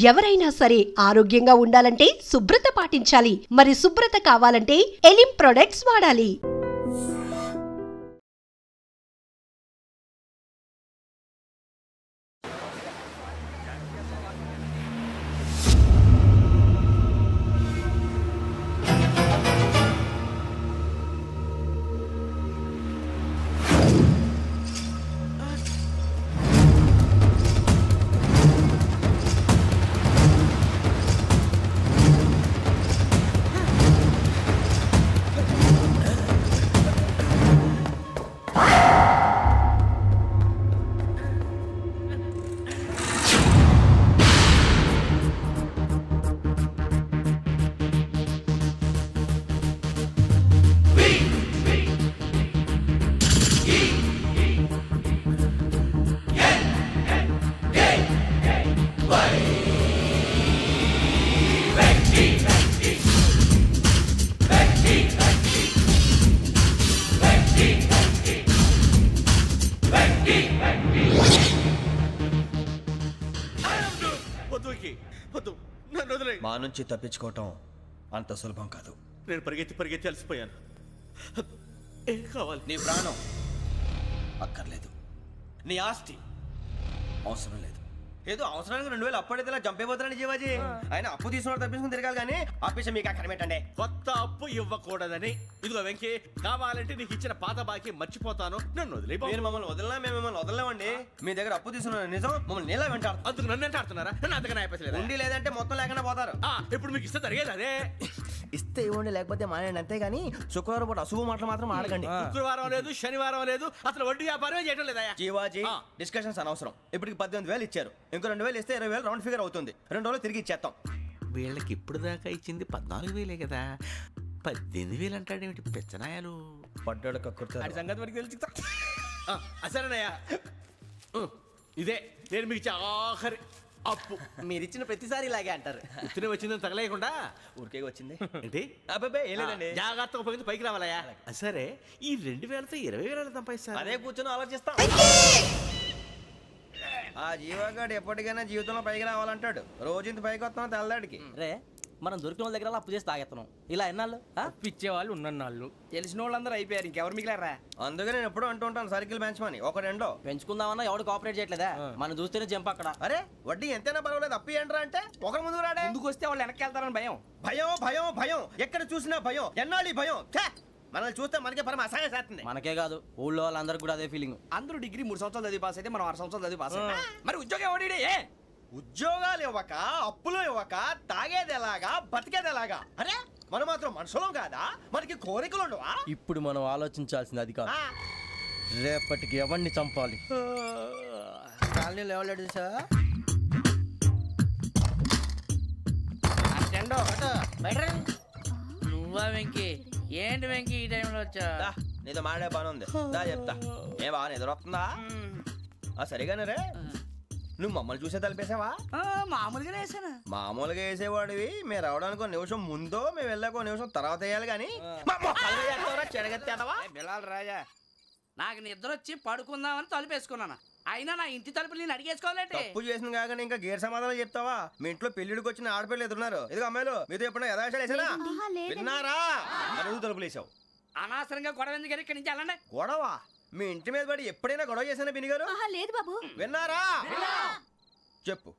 ఎవరైనా సరే ఆరోగ్యంగా ఉండాలంటే శుభ్రత పాటించాలి. మరి శుభ్రత కావాలంటే ఎలిం ప్రొడక్ట్స్ వాడాలి. మా నుంచి తప్పించుకోవటం అంత సులభం కాదు. నేను పరిగెత్తి అలసిపోయాను. ఏం కావాలి? నీ ప్రాణం అక్కర్లేదు, నీ ఆస్తి అవసరం లేదు. ఏదో అవసరానికి 2000 అప్పటిలా చంపేపోతారని జీవాజీ. ఆయన అప్పు తీసుకున్న తప్పించుకుని తిరగాలి కానీ ఆపేసి మీకు అక్కడ పెట్టండి. కొత్త అప్పు ఇవ్వకూడదని. ఇదిగో వెంకీ, కావాలంటే నీకు ఇచ్చిన పాత బాకీ మర్చిపోతాను, నన్ను వదిలే. మీరు మమ్మల్ని వదిలినా మేము మిమ్మల్ని వదలలేమండి. మీ దగ్గర అప్పు తీసుకున్న నిజం మమ్మల్ని నీలా వెంటాడు. అందుకు నన్ను ఎంత ఆడుతున్నారా? నన్ను అంతగా అయిపోలేదు. ఉండి లేదంటే మొత్తం లేకుండా పోతారు. ఇప్పుడు మీకు ఇస్తే జరిగేది అదే. ఇస్తే ఇవ్వండి, లేకపోతే మానేయండి, అంతేగాని శుక్రవారం పూట అశుభ మాటలు మాత్రం ఆడకండి. శుక్రవారం లేదు, శనివారం లేదు, అసలు వడ్డీ వ్యాపారం చేయడం లేదా? జీవాజీ, డిస్కషన్స్ అనవసరం. ఇప్పటికి 18,000 ఇచ్చారు, ఇంకో 2,000 ఇస్తే 20,000 రౌండ్ ఫిగర్ అవుతుంది. 2 రోజులు తిరిగి ఇచ్చేస్తాం. వీళ్ళకి ఇప్పుడు దాకా ఇచ్చింది 14,000 కదా, 18,000 అంటాడేమిటి పెచ్చనాయాలు? పడ్డాడు కక్కుర్తాడు. సంగతి వరకు తెలుసు. సరేనయ్యా, ఇదే నేను మీకు ఇచ్చే ఆఖరి అప్పు. మీరు ఇచ్చిన ప్రతిసారి ఇలాగే అంటారు. ఇతనే వచ్చిందని తగలేయకుండా ఊరికే వచ్చింది ఏంటి? అబ్బాయి ఏం లేదండి, జాగ్రత్తగా ఉపయోగించి పైకి రావాలయ్యా. సరే, ఈ 2,000తో 20,000 సంపాదిస్తారు. అదే కూర్చొని ఆలోచిస్తాం. ఆ జీవగాడు ఎప్పటికైనా జీవితంలో పైకి రావాలంటాడు. రోజు ఇంత పైకి వస్తాం తెల్లడికి. రే, మనం దొరికిన వాళ్ళ దగ్గర అప్పు చేసి తాగెత్తనం. ఇలా ఎన్నాళ్ళు పిచ్చేవాళ్ళు ఉన్నన్నాళ్ళు తెలిసిన వాళ్ళందరూ అయిపోయారు, ఇంకెవరు మిగిలారా? అందుకే నేను ఎప్పుడూ అంటూ ఉంటాను, సర్కిల్ బెంచ్ మని ఒక రెండో పెంచుకుందామన్నా ఎవడు కోఆపరేట్ చేయట్లేదా? మనం చూస్తేనే జంప్ అక్కడ. అరే వడ్డీ ఎంతైనా పర్వాలేదు, అప్పు ఏంట్రా అంటే ఒకరి ముందు రాడే. ముందుకు వస్తే వాళ్ళు వెనక్కి వెళ్తారని భయం. భయం భయం భయం, ఎక్కడ చూసినా భయం. ఎన్నాళ్ళు భయం? మనల్ని చూస్తే మనకే పరమ అసహాయం చేస్తుంది. మనకే కాదు, ఊళ్ళో వాళ్ళందరికీ కూడా అదే ఫీలింగ్. అందరూ డిగ్రీ 3 సంవత్సరాలు చదివి పాస్ అయితే మనం 6 సంవత్సరాలు చదివి పాస్ అయ్యాం. మరి ఉద్యోగం ఎవడి? ఉద్యోగాలు ఇవ్వక, అప్పులు ఇవ్వక, తాగేది ఎలాగా, బతికేది ఎలాగా? అరే మనం మాత్రం మనుషులం కాదా? మనకి కోరికలు ఉండవా? ఇప్పుడు మనం ఆలోచించాల్సింది అది కాదు, రేపటికి ఎవరిని చంపాలి. కాలనీలో ఎవరు సార్? నువ్వా వెంకీ? ఏంటి వెంకీ ఈ టైంలో వచ్చా? నీతో మాడే పని ఉంది, దా చెప్తా. ఏ బాగా నిద్రొస్తుందా? సరిగానే రే, నువ్వు మమ్మల్ని చూసే తలిపేసావా? మామూలుగానే వేసాను. మామూలుగా వేసేవాడివి. మేము రావడానికి 1 నిమిషం ముందో, మేము వెళ్ళాక 1 నిమిషం తర్వాత వేయాలి కానీ రాజా. నాకు నిద్ర వచ్చి పడుకుందామని తలుపేసుకున్నాను. అయినా నా ఇంటి తలుపులు నేను అడిగేసుకోవాలంటే. తప్పు చేసిన కాక ఇంకా గేర్ సమాధానం చెప్తావా? మీ ఇంట్లో పెళ్లిడికి వచ్చిన ఆడపిల్లలు ఎదురున్నారు. ఇదిగో అమ్మాయిలు, మీతో ఎప్పుడైనా యథాశాలు వేసానా? విన్నారా? తలుపులు వేసావు. అనవసరంగా గొడవ ఎందుకు? ఇక్కడి నుంచి వెళ్ళండి. గొడవ? మీ ఇంటి మీద పడి ఎప్పుడైనా గొడవ చేశానా బిని గారు? లేదు బాబు. విన్నారా? చెప్పు,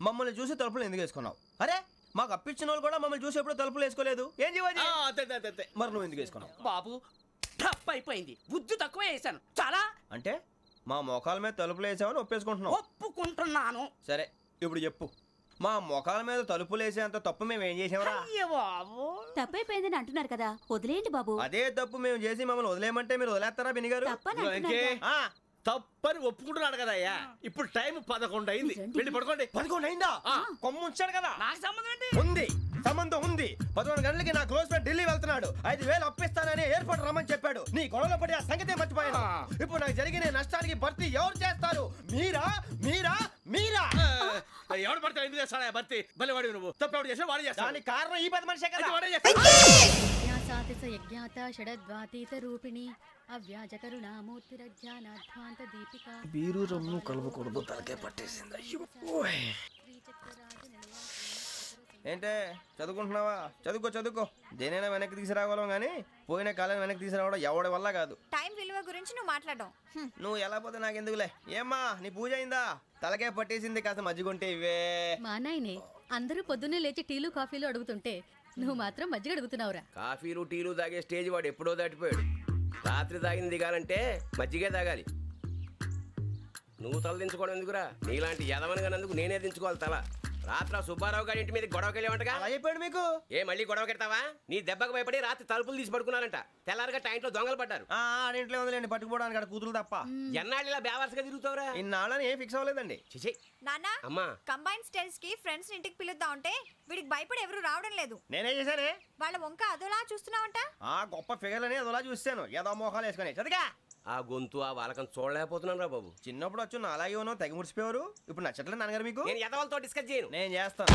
మమ్మల్ని చూసి తలుపులు ఎందుకు వేసుకున్నావు? అరే మాకు అప్పించిన వాళ్ళు కూడా మమ్మల్ని చూసి ఎప్పుడు తలుపులు వేసుకోలేదు. ఏం చేయాలి? మరి నువ్వు ఎందుకు వేసుకున్నావు? బాబు టప్ అయిపోయింది, బుద్ధి తక్కువ వేసాను చాలా. అంటే మా మొఖాల మీద తలుపులు వేసామని ఒప్పేసుకుంటున్నావు? ఒప్పుకుంటున్నాను. సరే ఇప్పుడు చెప్పు, మా మొఖాల మీద తలుపులు వేసేంత తప్పు మేము ఏం చేసామరా? తప్పైపోయిందని అంటున్నారు కదా, వదిలేయండి బాబు. అదే తప్పు మేము చేసి మమ్మల్ని వదిలేయమంటే మీరు వదిలేస్తారా బిని గారు? తప్పని ఒప్పుకుంటున్నాడు కదా అయ్యా. ఇప్పుడు టైం 11 అయింది, వెళ్ళి పడుకోండి. 11 అయిందా? కొమ్ము ఉంచాడు కదా. నాకు సంబంధం ఏంటి? ఉంది, సంబంధం ఉంది. 11 గంటలకి నా క్లోజ్ ఫ్రెండ్ ఢిల్లీ వెళ్తున్నాడు. 5,000 అప్పిస్తానని ఎయిర్పోర్ట్ రమ్మని చెప్పాడు. నీ గొడవలో పడి ఆ సంగతే మర్చిపోయాను. ఇప్పుడు నాకు జరిగిన నష్టానికి భర్తీ ఎవరు చేస్తారు? మీరా మీరా మీరా? ఎవడు పడితే ఎందుకు చేస్తాడా భర్తీ? మళ్ళీ వాడి నువ్వు తప్పు ఎవడు చేసినా వాడు చేస్తాడు. దానికి కారణం ఈ 10 మనిషే కదా. వాడే చేస్తాడు. బీరు రమ్ము కలవకూడదు, తలకే పట్టేసింది. ఏంటే చదువుకుంటున్నావా? చదువుకో. దేనైనా వెనక్కి తీసుకురావాలం కానీ పోయిన కాలం వెనక్కి తీసుకురావడం ఎవడి వల్ల కాదు. టైం విలువ గురించి నువ్వు మాట్లాడడం. నువ్వు ఎలా పోతే నాకు ఎందుకులే. ఏమ్మా నీ పూజ అయిందా? తలకే పట్టేసింది, కాస్త మజ్జిగుంటే ఇవే. మా నాయనే అందరూ పొద్దున్నే లేచి టీలు కాఫీలు అడుగుతుంటే నువ్వు మాత్రం మజ్జిగ అడుగుతున్నావురా. కాఫీలు టీలు తాగే స్టేజ్ వాడు ఎప్పుడో దాటిపోయాడు. రాత్రి తాగింది దిగాలంటే మజ్జిగే తాగాలి. నువ్వు తల దించుకోవడం ఎందుకురా? నీలాంటి యదవనగానందుకు నేనే దించుకోవాలి తల. రాత్రి సుబ్బారావు గారి ఇంటి మీద గొడవకి వెళ్ళేవంటగా. అలా చెప్పాడు మీకు? ఏ మళ్ళీ గొడవ కెడతావా? నీ దెబ్బకు భయపడి రాత్రి తలుపులు తీసి పడుకున్నారంట. తెల్లారగా టైంట్లో దొంగలు పడ్డారు. ఆడింట్లో ఉందిలేండి, పట్టుకుపోవడానికి అక్కడ కూతురు తప్ప. ఎన్నాళ్ళు ఇలా బేవర్స్గా తిరుగుతావురా? ఇన్నాళ్ళని ఏం ఫిక్స్ అవ్వలేదండి. నాన్న అమ్మా కంబైన్ స్టైల్స్ కి ఫ్రెండ్స్ ఇంటికి పిలుద్దాం అంటే వీడికి భయపడి ఎవరు రావడం లేదు. నేనే చేశానే. వాళ్ళ వంక అదోలా చూస్తున్నావంట. గొప్ప ఫిగర్లని అదోలా చూస్తాను, ఏదో మోహాలు వేసుకొని. చదిగా ఆ గొంతు ఆ వాళ్ళకం చూడలేకపోతున్నాను రా బాబు. చిన్నప్పుడు వచ్చి నా అలాగే ఉన్నావు, తెగ ముడిచిపోయారు. ఇప్పుడు నచ్చట్లేదు నాన్నగారు మీకు? నేను యదవలతో డిస్కస్ చేయను. నేను చేస్తాను.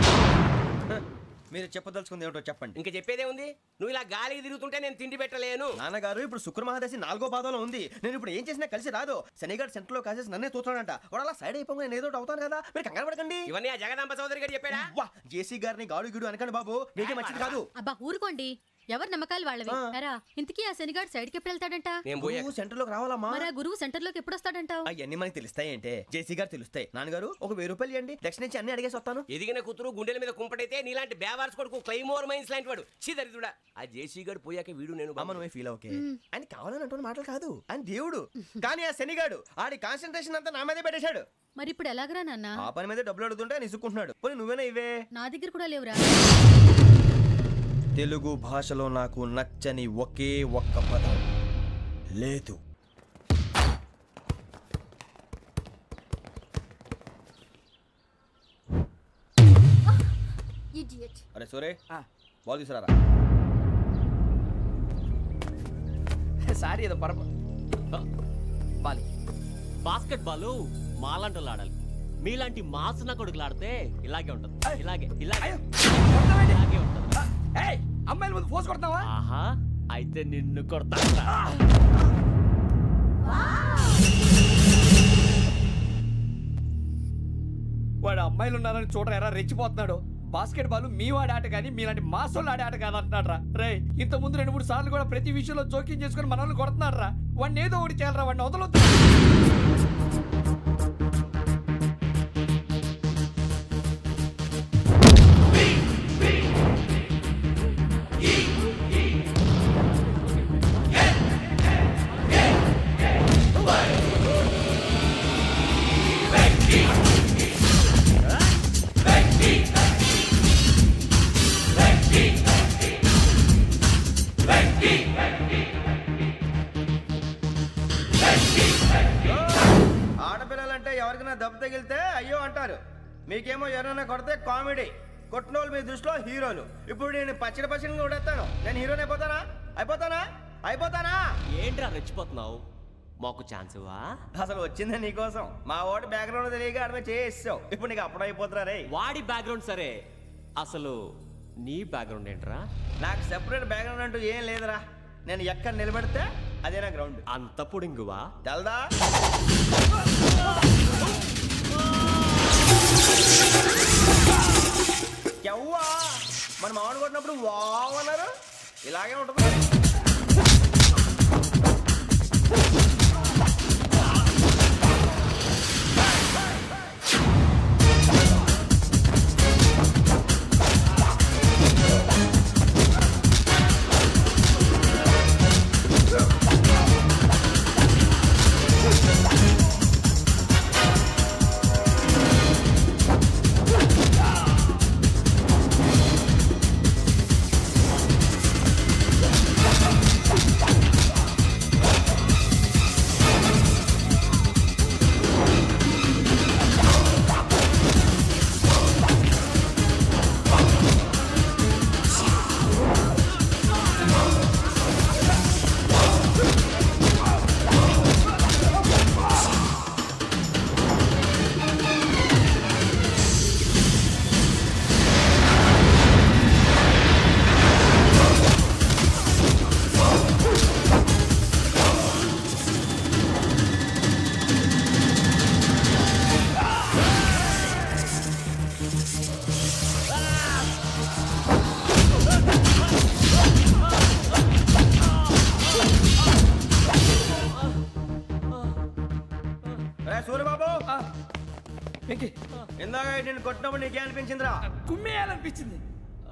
మీరు చెప్పదలుచుకుంది ఏమిటో చెప్పండి. ఇంకా చెప్పేదే ఉంది. నువ్వు ఇలా గాలికి తిరుగుతుంటే నేను తిండి పెట్టలేను. నాన్నగారు ఇప్పుడు శుక్ర మహాదశి 4వ పాదంలో ఉంది. నేను ఇప్పుడు ఏం చేసినా కలిసి రాదు. శనిగారు సెంటర్ లో కాసేసి నన్నే చూస్తాడంట. వాడు అలా సైడ్ అయిపోయి నేను ఏదో అవుతాను కదా, మీరు కంగారు పడకండి. ఇవన్నీ ఆ జగదాంబ చౌదరి గారు చెప్పాడా? జేసీ గారిని గాడు గిడు అనకండి బాబు, మీకే మంచిది కాదు. అబ్బా ఊరుకోండి, ఎవరి నమ్మకాలు వాళ్ళవి. ఎరా ఇంతకీ ఆ శనిగాడు సైడ్కి ఎప్పుడు వెళ్తాడంట? సెంటర్ లోకి రావాలమ్మా. మరి ఆ గురువు సెంటర్ లోకి ఎప్పుడు వస్తాడంటావు? అవన్నీ మనకి తెలుస్తాయి అంటే జేసీ గారు తెలుస్తాయి. నాన్నగారు ఒక 1000 రూపాయలు ఇవ్వండి, దక్షిణ నుంచి అన్ని అడిగేసి వస్తాను. ఎదిగిన కూతురు గుండెల మీద కుంపటైతే నీలాంటి బేవార్స్ కొడుకు క్లైమోర్ మైన్స్ లాంటి వాడు చీదరిదుడా. ఆ జేసీ గారు పోయాక వీడు నేను అమ్మ నువ్వే ఫీల్ ఓకే. ఆయన కావాలని అంటున్న మాటలు కాదు, ఆయన దేవుడు. కానీ ఆ శనిగాడు ఆడి కాన్సన్ట్రేషన్ అంతా నా మీదే పెట్టేశాడు. మరి ఇప్పుడు ఎలాగరా నాన్న? ఆ పని మీద డబ్బులు అడుగుతుంటే నిసుకుంటున్నాడు. పోనీ నువ్వేనా ఇవే? నా దగ్గర కూడా లేవురా. తెలుగు భాషలో నాకు నచ్చని ఒకే ఒక్క పదం లేదు. అరే సోరే బాల్ తీసుకురారా. సారీ ఏదో బాలి. బాస్కెట్ బాల్ మాలాంటి ఆడాలి. మీలాంటి మాసన కొడుకులు ఆడితే ఇలాగే ఉంటది. ఇలాగే ఉంటది. అమ్మాయిల ముందు ఫోర్స్ కొడతావా? ఆహా అయితే నిన్ను కొడతా. వాడు అమ్మాయిలు ఉన్నారని చూడరా ఎరా రెచ్చిపోతున్నాడు. బాస్కెట్ బాల్ మీ వాడి ఆట కానీ మీలాంటి మాసోళ్ళు ఆడే ఆట కాదంటున్నాడు రా. రే ఇంత ముందు 2-3 సార్లు కూడా ప్రతి విషయంలో జోక్యం చేసుకుని మన వాళ్ళు కొడుతున్నాడు రా. వాడిని ఏదో ఒకటి చేయాలరా, వాడిని వదలొద్దు. ఆడపిల్లలంటే ఎవరికైనా దెబ్బ తగిలితే అయ్యో అంటారు, మీకేమో ఎవరైనా కొడితే కామెడీ. కొట్టిన వాళ్ళు మీ దృష్టిలో హీరోలు. ఇప్పుడు నేను పచ్చడిగా కొడేస్తాను, నేను హీరోని అయిపోతానా? ఏంట్రా రెచ్చిపోతున్నావు? మాకు ఛాన్స్ ఇవ్వా? అసలు వచ్చిందే నీకోసం. మా వాడి బ్యాక్గ్రౌండ్ తెలియక ఆడమే చేసావు. ఇప్పుడు నీకు అప్పుడు అయిపోతున్నా రే. వాడి బ్యాక్గ్రౌండ్ సరే, అసలు నీ బ్యాక్గ్రౌండ్ ఏంట్రా? నాకు సెపరేట్ బ్యాక్గ్రౌండ్ అంటూ ఏం లేదురా. నేను ఎక్కడ నిలబెడితే అదే నా గ్రౌండ్. అంత పుడింగువా? తెల్దా? ఎవ్వా మన మామిడి కొట్టినప్పుడు వావ్ అన్నారు, ఇలాగే ఉంటుంది. నేను కొట్టినప్పుడు నీకే అనిపించిందిరా? కుమ్మేయాలనిపించింది.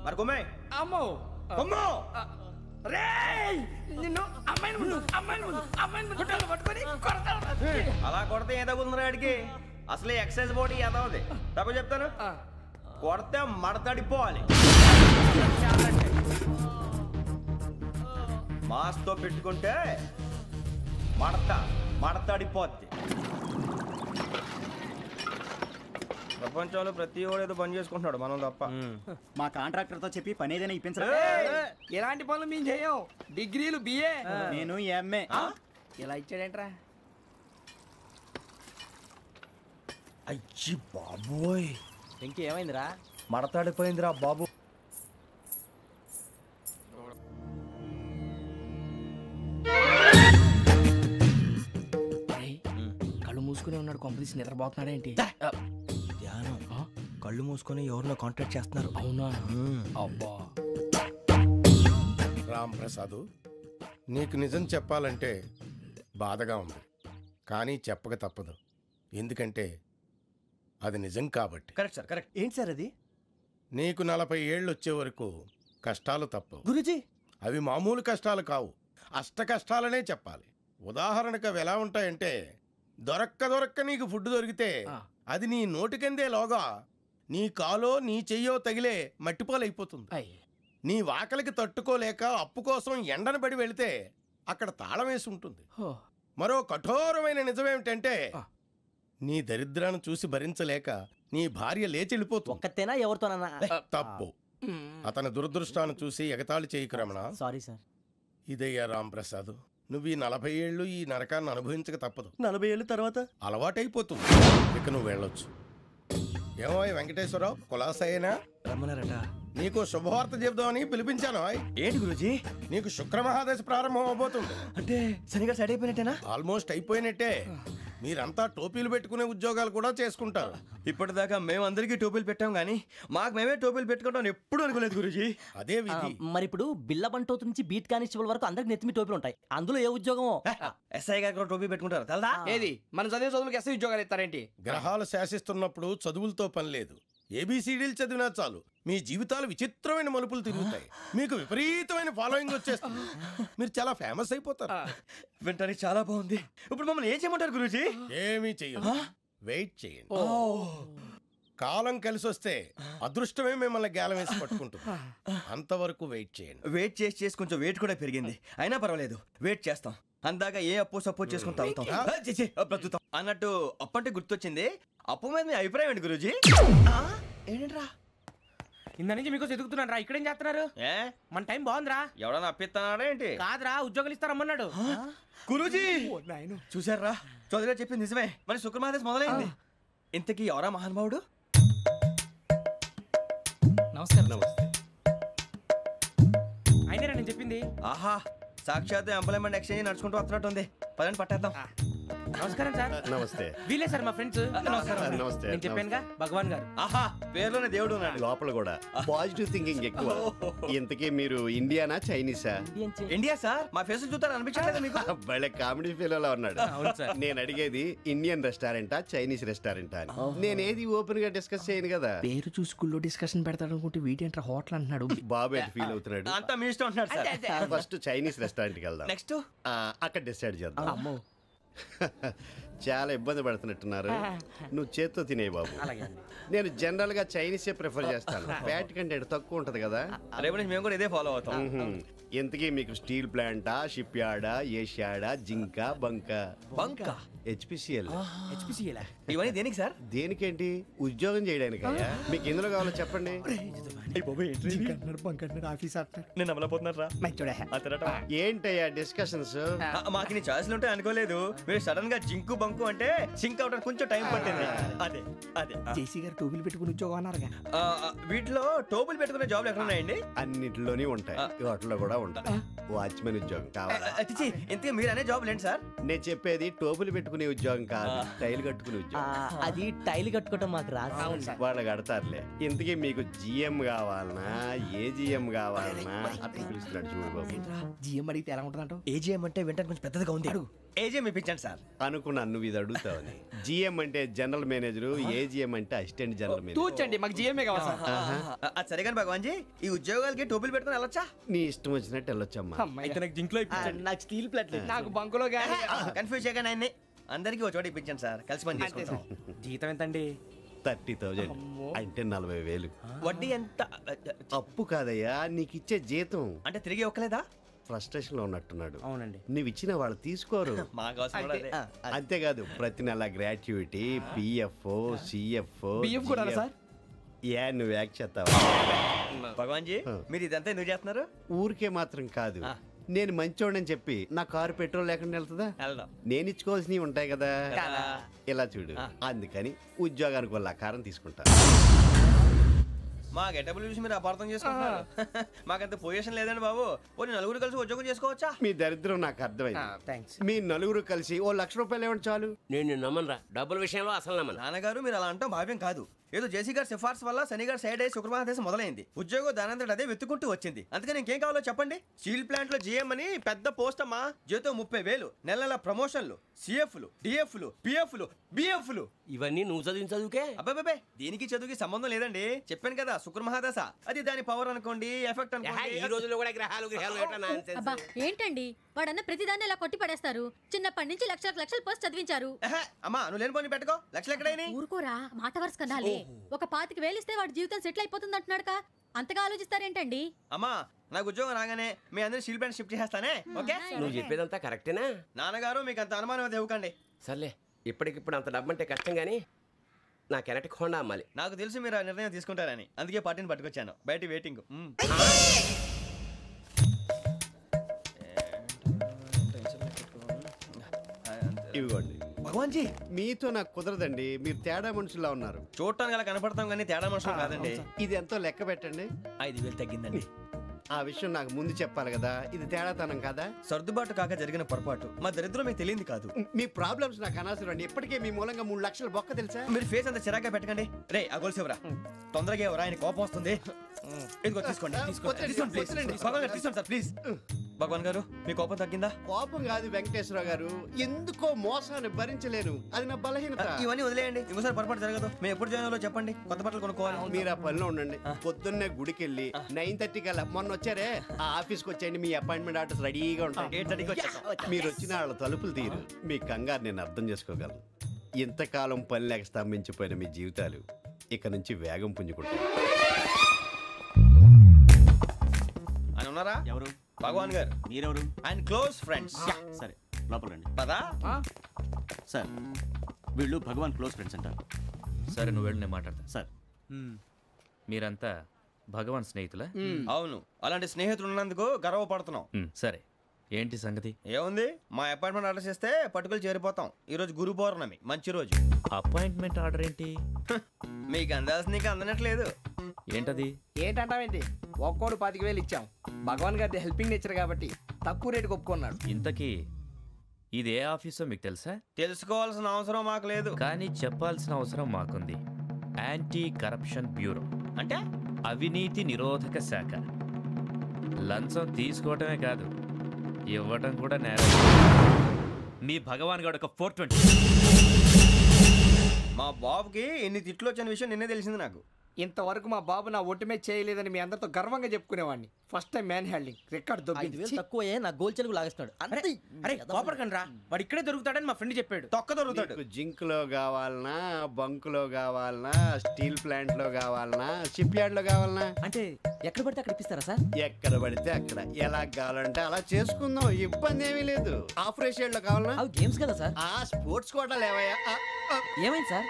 మరి కుమ్మే. అమ్మో కుమ్ము. రేయ్ నిన్ను అమ్మాయిని పట్టుకొని కొడతాను. అలా కొడితే ఏ తగులుందిరా ఆడికి? అసలే ఎక్సైజ్ బాడీ ఏదవుది. తప్ప చెప్తాను, కొడితే మడతడిపోవాలి. మాస్తో పెట్టుకుంటే మడతడిపోద్ది. ప్రపంచంలో ప్రతి వాడు ఏదో పని చేసుకుంటున్నాడు, మనం తప్ప. మా కాంట్రాక్టర్ తో చెప్పి పని ఏదైనా ఇప్పించరా? ఎలాంటి పనులు మేము చేయం. డిగ్రీలు బిఏ, నేను ఎంఏ. ఇలా ఇచ్చాడేంట్రా? అయ్యి బాబోయ్, ఇంకేమైందిరా? మడతాడిపోయిందిరా బాబు. కళ్ళు మూసుకునే ఉన్నాడు, కొంపదీసి నిద్రపోతున్నాడేంటి? ధ్యానం. కళ్ళు మూసుకొని ఎవరినో కాంటాక్ట్ చేస్తున్నారు. అవునా? అబ్బా రామ్ ప్రసాద్, నీకు నిజం చెప్పాలంటే బాధగా ఉంది, కానీ చెప్పక తప్పదు. ఎందుకంటే అది నిజం కాబట్టి. Correct sir, correct. ఏంటి సార్ అది? నీకు 40 ఏళ్ళు వచ్చే వరకు కష్టాలు తప్పవు గురూజీ. అవి మామూలు కష్టాలు కావు, అష్ట కష్టాలనే చెప్పాలి. ఉదాహరణకు అవి ఎలా ఉంటాయంటే, దొరక్క నీకు ఫుడ్ దొరికితే అది నీ నోటికందే లోగా నీ కాలో నీ చెయ్యో తగిలే మట్టిపాలైపోతుంది. నీ వాకలికి తట్టుకోలేక అప్పు కోసం ఎండను పడి వెళితే అక్కడ తాళం వేసి ఉంటుంది. మరో కఠోరమైన నిజమేమిటంటే, నీ దరిద్రాన్ని చూసి భరించలేక నీ భార్య లేచి వెళ్ళిపోతుంది. ఒక్కతేనా ఎవరితోనన్నా? తప్పు. అతని దురదృష్టాన్ని చూసి ఎగతాళి చేయకు రమణ. Sorry sir. ఇదయ్యా రాంప్రసాద్, నువ్వు ఈ 40 ఏళ్ళు ఈ నరకాన్ని అనుభవించక తప్పదు. 40 ఏళ్ళ తర్వాత అలవాటైపోతుంది. ఇక నువ్వు వెళ్ళొచ్చు. ఏమో వెంకటేశ్వరరావు, కులాసైనా రమ్మన్నారట. నీకు శుభవార్త చెబుదామని పిలిపించాను. ఏంటి గురూజీ? నీకు శుక్రమహాదశ ప్రారంభం అవబోతుంది. అంటే శనిగా సెట్ అయిపోయినట్టేనా? ఆల్మోస్ట్ అయిపోయినట్టే. మీరంతా టోపీలు పెట్టుకునే ఉద్యోగాలు కూడా చేసుకుంటారు. ఇప్పటిదాకా మేమందరికీ టోపీలు పెట్టాం కానీ మాకు మేమే టోపీలు పెట్టుకుంటాం ఎప్పుడు అనుకోలేదు గురూజీ. అదే విధి. మరి ఇప్పుడు బిల్ల బంటోతు నుంచి బీట్ కానిస్టేబుల్ వరకు అందరికి నెత్తిమి టోపీలు ఉంటాయి. అందులో ఏ ఉద్యోగం? ఎస్ఐ గారు కూడా టోపీ పెట్టుకుంటారు తెలదా? ఏది మన చదువులకు ఎస్ఐ ఉద్యోగాలు ఇస్తారేంటి? గ్రహాలు శాసిస్తున్నప్పుడు చదువులతో పని లేదు. ఏబిసిడీలు చదివినా చాలు మీ జీవితాలు విచిత్రమైన మలుపులు తిరుగుతాయి. మీకు విపరీతమైన ఫాలోయింగ్ వచ్చేస్తుంది. మీరు చాలా ఫేమస్ అయిపోతారు. వింటానికి చాలా బాగుంది. ఇప్పుడు మమ్మల్ని ఏం చేయమంటారు గురూజీ? ఏమీ చెయ్యదు, వెయిట్ చేయండి. కాలం కలిసి వస్తే అదృష్టమే మిమ్మల్ని గేలం వేసి పట్టుకుంటుంది. అంతవరకు వెయిట్ చేయండి. వెయిట్ చేసి కొంచెం వెయిట్ కూడా పెరిగింది. అయినా పర్వాలేదు, వెయిట్ చేస్తాం. అందాక ఏ అప్పు సపోర్ట్ చేసుకుని తాగుతాం బ్రతుకుతాం అన్నట్టు. అప్పు అంటే గుర్తొచ్చింది, అప్పు మీద మీ అభిప్రాయం ఏంటి గురూజీ? ఏంటరా ఇంత నుంచి మీకు ఎదుగుతున్నాను రా. ఇక్కడేం చేస్తున్నారు? మన టైం బాగుందిరా. ఎవడన్నా అప్పిస్తున్నాడా ఏంటి? కాదురా, ఉద్యోగాలు ఇస్తారమ్మన్నాడు గురూజీ. చూసారా, చౌదరి గారు చెప్పింది నిజమే. మరి శుక్రమాదేశ్ మొదలైంది. ఇంతకీ ఎవరా మహానుభావుడు? నమస్కారం. నమస్తే. అయినా నేను చెప్పింది. ఆహా, సాక్షాత్ ఎంప్లాయ్మెంట్ ఎక్స్చేంజ్ నడుచుకుంటూ వస్తున్నట్టు ఉంది. పదండి పట్టేద్దాం. నమస్కారం సార్. నమస్తే. వీలే సార్ మా ఫ్రెండ్స్. నమస్కారం. నమస్తే. నేను చెప్పానుగా, భగవాన్ గారు. ఆహా, పేరులోనే దేవుడు ఉన్నాడు. లోపల కూడా పాజిటివ్ థింకింగ్ ఎక్కువ. ఇంతకీ మీరు ఇండియానా చైనీసా? India sir. మా ఫేస్ చూస్తారు అనిపించలేదు మీకు? భలే కామెడీ ఫీల్ అలా ఉన్నాడు. నేను అడిగేది ఇండియన్ రెస్టారెంటా చైనీస్ రెస్టారెంటా అని. నేనేది ఓపెన్ గా డిస్కస్ చేయను కదా. పేరు చూసి స్కూల్లో డిస్కషన్ పెడతాడు అనుకుంటే వీటేంట్రా హోటల్ అంటున్నాడు. బాబు ఎట్ ఫీల్ అవుతున్నాడు? అంతా మీ ఇష్టం అంటున్నాడు సార్. ఫస్ట్ చైనీస్ రెస్టారెంట్ కి వెళ్దాం. నెక్స్ట్ అక్కడ డిసైడ్ చేద్దాం. చాలా ఇబ్బంది పడుతున్నట్టున్నారు. నువ్వు చేత్తో తినే బాబు. నేను జనరల్ గా చైనీసే ప్రిఫర్ చేస్తాను. ఫ్యాట్ కంటెంట్ తక్కువ ఉంటది కదా. రేపు నుంచి మేము కూడా ఇదే ఫాలో అవుతాం. ఎంతకీ మీకు స్టీల్ ప్లాంటా, షిప్ యార్డా, ఏషియాడా, జింక, బంక, హెచ్పిసిఎల్. ఇవన్నీ దేనికి సార్? దేనికేంటి? ఉద్యోగం చేయడానికి. మీకు ఎందులో కావాలో చెప్పండి. ఏంటయ్యా డిస్కషన్స్? మాకు నీ ఛాయిస్లు ఉంటాయి అనుకోలేదు. మీరు సడన్ గా జింకు బంకు అంటే సింక్ అవడానికి కొంచెం టైం పట్టింది. అదే అదే జేసీ గారు టోపీలు పెట్టుకుని ఉద్యోగం అన్నారుగా. వీటిలో టోపులు పెట్టుకునే జాబ్లు ఎక్కడ ఉన్నాయండి? అన్నిటిలోనే ఉంటాయి, వాటిలో కూడా ఉంటాయి. వాచ్మెన్ ఉద్యోగం కావాలా? ఇంతకీ మీరు అనే జాబ్ ఏంటి సార్? నేను చెప్పేది టోపులు పెట్టుకునే అమ్ముకునే ఉద్యోగం కాదు, టైల్ కట్టుకునే ఉద్యోగం. అది టైల్ కట్టుకోవటం మాకు రాదు. వాళ్ళు కడతారులే. ఇంతకీ మీకు జిఎం కావాలనా, ఏజిఎం కావాలనా అట్లా పిలుస్తున్నాడు చూడు బాబు. జిఎం అడిగితే ఎలా ఉంటుందంట? ఏజిఎం అంటే వెంటనే కొంచెం పెద్దదిగా ఉంది. ఏజీఎం ఇప్పించండి సార్. అనుకున్నాను నువ్వు ఇది అడుగుతావని. జిఎం అంటే జనరల్ మేనేజర్, ఏజిఎం అంటే అసిస్టెంట్ జనరల్ మేనేజర్. తూచండి, మాకు జిఎంఏ కావాలి సార్. అది సరే కానీ భగవాన్ జీ, ఈ ఉద్యోగాలకి టోపీలు పెట్టుకుని వెళ్ళొచ్చా? నీ ఇష్టం వచ్చినట్టు వెళ్ళొచ్చమ్మా. అయితే నాకు జింక్లో ఇప్పించండి. నాకు స్టీల్ ప్లేట్ నాకు బంకులో కానీ. కన్ఫ్యూజ్ చేయగానే ఆయన్ని అందరికీ ఒక చోట ఇప్పించండి సార్, కలిసి పని చేసుకుంటాం. జీతం ఎంతండి? 30,000 అంటే 40,000. వడ్డీ ఎంత? అప్పు కాదయ్యా, నీకు ఇచ్చే జీతం. అంటే తిరిగి ఒక్కలేదా? ఫ్రస్ట్రేషన్ లో ఉన్నట్టున్నాడు. అవునండి. నువ్వు ఇచ్చిన వాళ్ళు తీసుకోరు. మాకు అవసరం కూడా అదే. అంతేకాదు ప్రతి నెల గ్రాట్యుటీ, పిఎఫ్, సిఎఫ్. బిఎఫ్ కూడా సార్? ఏ నువ్వు యాక్ చేస్తావా? భగవాన్ జీ, మీరు ఇదంతా ఎందుకు చేస్తున్నారు? ఊరికే మాత్రం కాదు, నేను మంచోడని చెప్పి నా కారు పెట్రోల్ లేకుండా వెళ్తుందా? నేను ఇచ్చుకోవాల్సినవి ఉంటాయి కదా. ఇలా చూడు, అందుకని ఉద్యోగానికి వాళ్ళ ఆకారం తీసుకుంటా. మా గెటబుల్ చూసి మీరు అపార్థం చేసుకుంటున్నారు. మాకంత పొజిషన్ లేదండి బాబు. పోనీ నలుగురు కలిసి ఉద్యోగం చేసుకోవచ్చా? మీ దరిద్రం నాకు అర్థమైంది. మీ నలుగురు కలిసి ఓ ₹1,00,000 ఇవ్వండి చాలు. నేను నమ్మనరా, డబ్బుల విషయంలో అసలు నమ్మను. నాన్నగారు మీరు అలా అంటాం భావ్యం కాదు. ఏదో జేసీ గారి సిఫార్సు వల్ల శని గారు సైడ్ అయ్యి శుక్రవారం మొదలైంది. ఉద్యోగం దానంతటి అదే వెతుకుంటూ వచ్చింది. అందుకని ఇంకేం కావాలో చెప్పండి. స్టీల్ ప్లాంట్ లో జిఎం అని పెద్ద పోస్ట్ అమ్మా. జీతం 30,000, నెల నెల ప్రమోషన్లు, సిఎఫ్లు, డిఎఫ్లు, పిఎఫ్లు, బిఎఫ్లు. ఇవన్నీ నువ్వు చదివిన చదువుకే? అబ్బాబే, దీనికి చదువుకి సంబంధం లేదండి. చెప్పాను కదా, శుక్రమహాదశ. అది దాని పవర్ అనుకోండి, ఎఫెక్ట్ అనుకోండి. ఈ రోజుల్లో కూడా గ్రహాలు అబ్బా ఏంటండి వాడన్న ప్రతిదాన్ని ఇలా కొట్టి పడేస్తారు. చిన్నప్పటి నుంచి లక్షల పోస్ట్ చదివించారు. అమ్మా నువ్వు లేని పోనీ పెట్టుకో. లక్షలు ఎక్కడైనా ఊరుకోరా, మాట వరుస కదాలే. ఒక 25,000 ఇస్తే వాడి జీవితం సెటిల్ అయిపోతుంది అంటున్నాడుగా, అంతగా ఆలోచిస్తారేంటండి? అమ్మా నాకు ఉద్యోగం రాగానే మీ అందరూ స్టీల్ ప్లాంట్ షిఫ్ట్ చేస్తానే. ఓకే, నువ్వు చెప్పేదంతా కరెక్టేనా? నాన్నగారు మీకు అంత అనుమానం అయితే ఇవ్వకండి. సర్లే, ఇప్పటికిప్పుడు అంత డబ్బు అంటే కష్టం కానీ నా కెనటిక్ హోండా అమ్మాలి. నాకు తెలుసు మీరు ఆ నిర్ణయం తీసుకుంటారని, అందుకే పార్టీని పట్టుకొచ్చాను. బయట వెయిటింగ్. ఇవ్వండి. భగవాన్ జీ, మీతో నాకు కుదరదండి. మీరు తేడా మనుషుల్లా ఉన్నారు. చూడటానికి అలా కనపడతాం కానీ తేడా మనుషులు కాదండి. ఇది ఎంతో లెక్క పెట్టండి. 5,000 తగ్గిందండి. ఆ విషయం నాకు ముందు చెప్పాలి కదా. ఇది తేడాతనం కదా. సర్దుబాటు కాక జరిగిన పొరపాటు. మా దరిద్రం మీకు తెలియంది కాదు. మీ ప్రాబ్లమ్స్ నాకు అనవసరం అండి. ఇప్పటికే మీ మూలంగా 3 లక్షలు బొక్క తెలుసా? మీరు ఫేస్ అంత చిరాగ్గా పెట్టకండి. రే ఆ గొలుసు ఎవరా? తొందరగా ఎవరా? ఆయన కోపం వస్తుంది. ఇదిగో తీసుకోండి. తీసుకోండి సార్ ప్లీజ్. భగవాన్ గారు మీ కోపం తగ్గిందా? కోపం కాదు వెంకటేశ్వరరావు గారు, ఎందుకో మోసాన్ని భరించలేను. అది నా బలహీనత. ఇవన్నీ వదిలేయండి, ఇంకోసారి పొరపాటు జరగదు. మేము ఎప్పుడు జాయిన్ అవ్వాలో చెప్పండి, కొత్త బట్టలు కొనుక్కోవాలి. మీరు ఆ పనిలో ఉండండి. పొద్దున్నే గుడికి వెళ్ళి 9:30 కల్లా, మొన్న వచ్చారే ఆ ఆఫీస్కి వచ్చేయండి. మీ అపాయింట్మెంట్ ఆర్డర్స్ రెడీగా ఉంటాయి. 8:30కి వచ్చేస్తాం. మీరు వచ్చిన వాళ్ళ తలుపులు తీరు. మీ కంగారు నేను అర్థం చేసుకోగలను. ఇంతకాలం పని లేక స్తంభించిపోయిన మీ జీవితాలు ఇక నుంచి వేగం పుంజుకుంటాయి. ఆయన ఉన్నారా? ఎవరు? భగవాన్ గారు. మీరెవరు? ఆయన క్లోజ్ ఫ్రెండ్స్. సరే లోపల రండి. పదా సార్, వీళ్ళు భగవాన్ క్లోజ్ ఫ్రెండ్స్ అంటారు. సరే నువ్వు వెళ్ళి నేను మాట్లాడతా. సార్, మీరంతా భగవాన్ స్నేహితులా? అవును, అలాంటి స్నేహితులు ఉన్నందుకు గర్వపడుతున్నాం. సరే ఏంటి సంగతి? ఏముంది, మా అపాయింట్మెంట్ ఆర్డర్ చేస్తే పట్టుకులు చేరిపోతాం. ఈ రోజు గురు పౌర్ణమి, మంచి రోజు. అపాయింట్మెంట్ ఆర్డర్ ఏంటి? మీకు అందాల్సిన నీకు అందనట్లేదు. ఏంటది? ఏంటంటావేంటి? ఒక్కోడు 25,000 ఇచ్చాం. భగవాన్ గారి హెల్పింగ్ నేచర్ కాబట్టి తక్కువ రేటుకి ఒప్పుకున్నాడు. ఇంతకీ ఇది ఏ ఆఫీసో మీకు తెలుసా? తెలుసుకోవాల్సిన అవసరం మాకు లేదు, కానీ చెప్పాల్సిన అవసరం మాకుంది. యాంటీ కరప్షన్ బ్యూరో అంటే అవినీతి నిరోధక శాఖ. లంచం తీసుకోవటమే కాదు, ఇవ్వటం కూడా నేరం. మీ భగవాన్ గారు ఒక 420. మా బాబుకి ఎన్ని తిట్లు వచ్చిన విషయం నిన్నే తెలిసింది నాకు. ఇంతవరకు మా బాబు నా ఒట్టుమే చేయలేదని మీ అందరితో గర్వంగా చెప్పుకునేవాడిని. First time man handing record దొబ్బింది. తక్కువే నా గోల్ చెలుగు లాగేస్తున్నాడు. అరే కోపడకండి రా, వాడు ఇక్కడే దొరుకుతాడని మా ఫ్రెండ్ చెప్పాడు. తొక్క దొరుకుతాడు. జింక్ లో కావాలనా, బంక్ లో కావాలనా, స్టీల్ ప్లాంట్ లో కావాలనా, షిప్ యార్డ్ లో కావాలనా? అంటే ఎక్కడ పడితే అక్కడ ఇప్పిస్తారా సార్? ఎక్కడ పడితే అక్కడ, ఎలా కావాలంటే అలా చేసుకుందాం. ఇబ్బంది ఏమీ లేదు. ఆపరేషన్ లో కావాలనా? అవి గేమ్స్ కదా సార్. ఆ స్పోర్ట్స్ కోటా లేవయ్యా. ఏమైంది సార్?